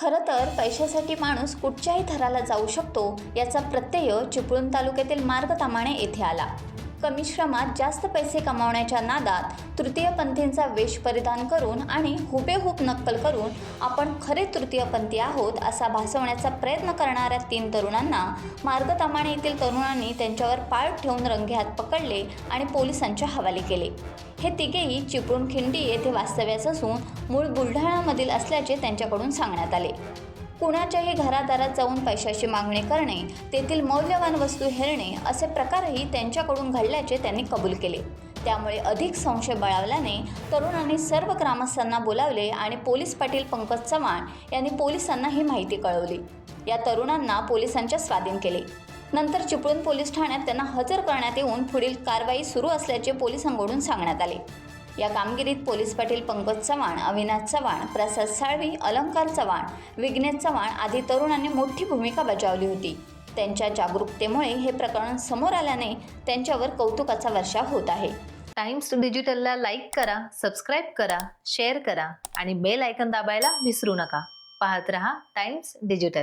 खरं तर पैशासाठी माणूस कुठच्याही थराला जाऊ शकतो याचा प्रत्यय चिपळूण तालुक्यातील मार्गतामाणे येथे आला। कमी श्रमात जास्त पैसे कमावण्याच्या नादात तृतीयपंथींचा वेश परिधान करून आणि हुबेहूब नक्कल करून आपण खरे तृतीयपंथी आहोत असा भासवण्याचा प्रयत्न करणाऱ्या 3 तरुणांना मार्गतामाणे येथील तरुणांनी त्यांच्यावर पाळ ठेवून रंगेहात पकडले आणि पोलिसांच्या हवाले केले। हे तिघेही चिपळूण खिंडी येथे वास्तव्यास असून मूळ बुलढाणामधील असल्याचे त्यांच्याकडून सांगण्यात आले। कुणाच्याही घरादारात जाऊन पैशाची मागणी करणे, तेथील मौल्यवान वस्तू हेरणे असे प्रकारही त्यांच्याकडून घडल्याचे त्यांनी कबूल केले। त्यामुळे अधिक संशय बळावल्याने तरुणांनी सर्व ग्रामस्थांना बोलावले आणि पोलीस पाटील पंकज चव्हाण यांनी पोलिसांना ही माहिती कळवली। या तरुणांना पोलिसांच्या स्वाधीन केले। नंतर चिपळूण पोलीस ठाण्यात त्यांना हजर करण्यात येऊन पुढील कारवाई सुरू असल्याचे पोलिसांकडून सांगण्यात आले। या कामगिरीत पोलीस पाटील पंकज चव्हाण, अविनाश चव्हाण, प्रसाद साळवी, अलंकार चव्हाण, विघ्नेश चव्हाण आदी तरुणांनी मोठी भूमिका बजावली होती। त्यांच्या जागरूकतेमुळे हे प्रकरण समोर आल्याने त्यांच्यावर कौतुकाचा वर्षाव होत आहे। टाइम्स डिजिटलला लाईक करा, सबस्क्राईब करा, शेअर करा आणि बेल आयकॉन दाबायला विसरू नका। पाहत रहा टाइम्स डिजिटल।